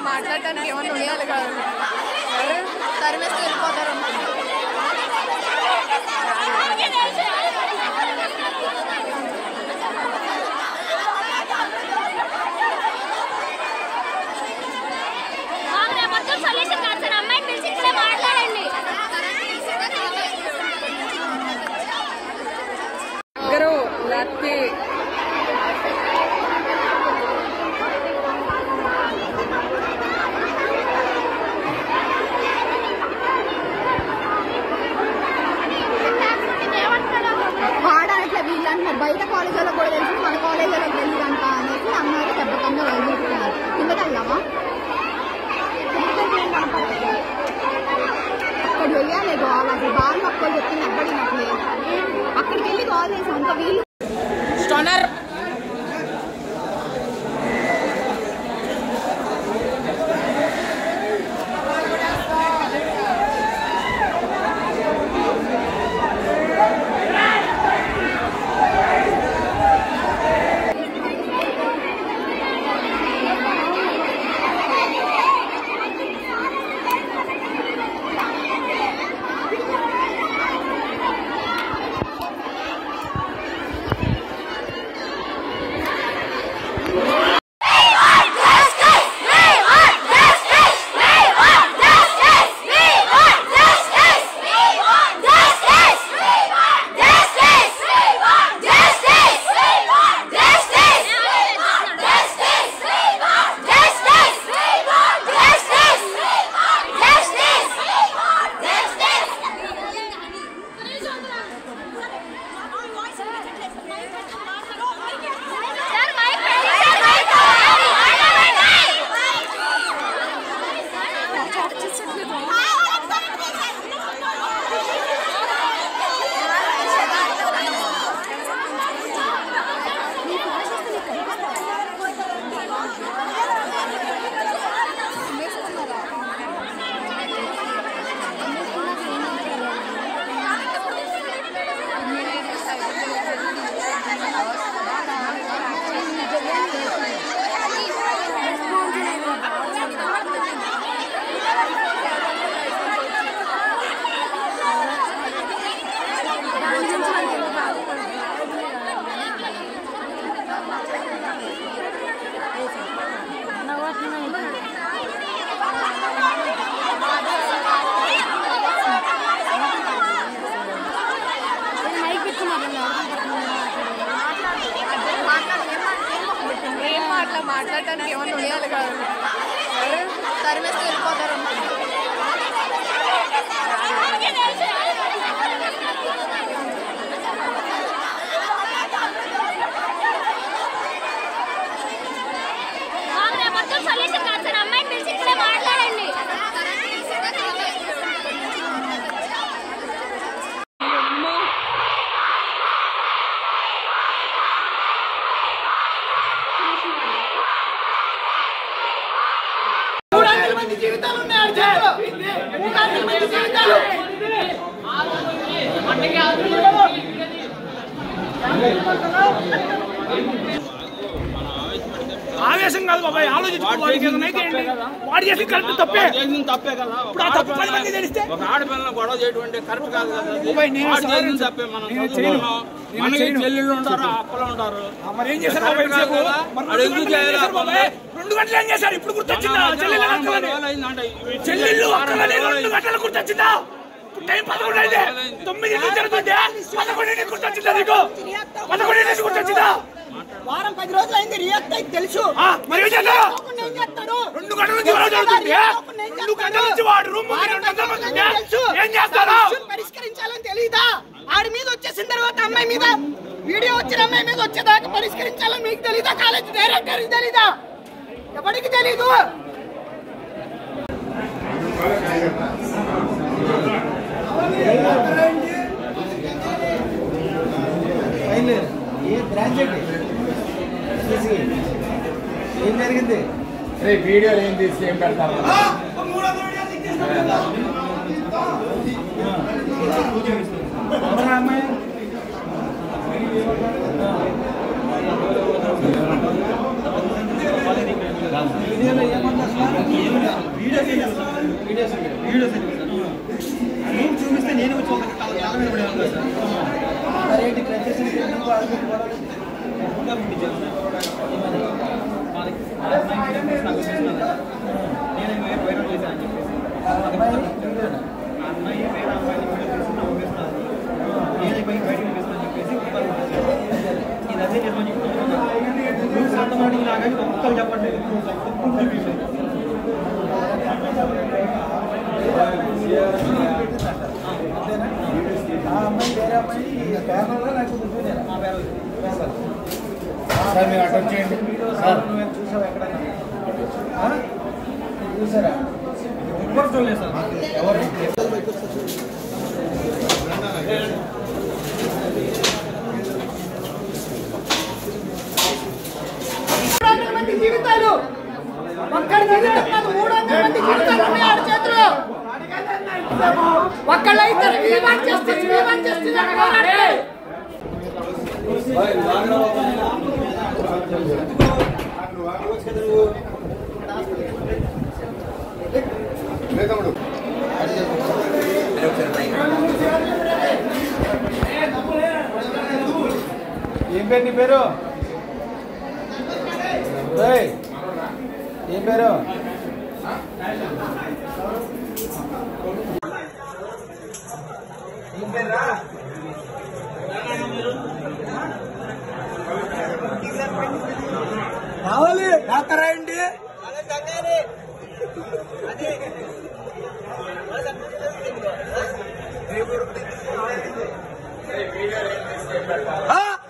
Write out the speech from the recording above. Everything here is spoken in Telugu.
మాట్లాడటానికి ఏమన్నా ఉండాలి కాదు, తరిమేస్తే వెళ్ళిపోతారు. బయట కాలేజీలో కూడా తెలిసి మన కాలేజీలోకి వెళ్ళిరంట అనేసి అన్నారు. చెప్పకుండా వెళ్ళిస్తున్నారు. కిందకి వెళ్దామా? అక్కడ వెయ్యాలి గోల్, అది బాగా అక్కడ చెప్పింది అక్కడినట్లే. అక్కడికి వెళ్ళి గోల్ చేసాం అంత వీలు. స్టోనర్ మాట్లాడటానికి ఏమన్నా ఉండాలి కాదు, తరిమేస్తే వెళ్ళిపోతారు. ఆవేశం కాదు బాబాయ్, ఆలోచించుకోవాలి. వాడు చేసి కరెక్ట్ తప్పే కదా. ఇప్పుడు ఆ తప్పు 10 మంది తెలిస్తే ఒక ఆడపిల్లని గొడవ చేయడం కరెక్ట్ కాదు కదా. తప్పే. మనకి చెల్లెళ్ళు ఉంటారు, అప్పలు ఉంటారు. మరి ఏం చేశారు? 2 గంటలు ఏం చేశారు? ఇప్పుడు గుర్తొచ్చిందా? చెల్లెళ్ళు 2 గంటలు గుర్తొచ్చిందా? టైం 11 అయితే 9 జరుగుతుంటే 11 గుర్తొచ్చిందా నీకు? 11 గుర్తొచ్చిందా? వారం 10 రోజులు అయింది. రియాక్ట్ అయితే తెలుసు. మరి ఏం చేస్తారు? 2 గంటల నుంచి జరుగుతుంది. 2 గంటల నుంచి వాడు రూమ్ ఏం చేస్తారు? పరిష్కరించాలని తెలీదా? ఆడి మీద వచ్చేసిన తర్వాత అమ్మాయి మీద వీడియో వచ్చిన అమ్మాయి మీద వచ్చేదాకా పరిష్కరించాలని మీకు తెలీదా? కాలేజ్ డైరెక్టర్ తెలీదా? ఎవరికి తెలీదు? ఏం జరిగింది? వీడియోలు ఏం తీసి ఏం పెడతారు? అమ్మాయి వీడియోలో ఏమన్నా చూపిస్తే నేను వచ్చి మరేంటి నేను వైరల్ చేశాను అని చెప్పేసి అమ్మాయి వేరే అమ్మాయిని పంపిస్తున్నాను నేను బయటకు పంపిస్తాను చెప్పేసి ఇది అదే నిజమని చెప్తున్నాను సంతమాటి లాగా ఒక్కరు చెప్పండి అమ్మాయి వేరే అమ్మాయి సార్ మీరు అటెండ్ చేయండి సార్. చూసావు ఎక్కడైనా చూసారా ఎవ్వరు చూడలేదు సార్ ఎవరు మంది జీవితాలు ఒక్కడి జీవితం కాదు 300 మంది జీవితాలు ఉన్నాయి ఆడి చేతిలో ఒక్కళ్ళైతే వివాహం చేస్తున్నారు ఏం పేరు నీ పేరు ఏం పేరు కావాలి డాక్టర్ అయ్యండి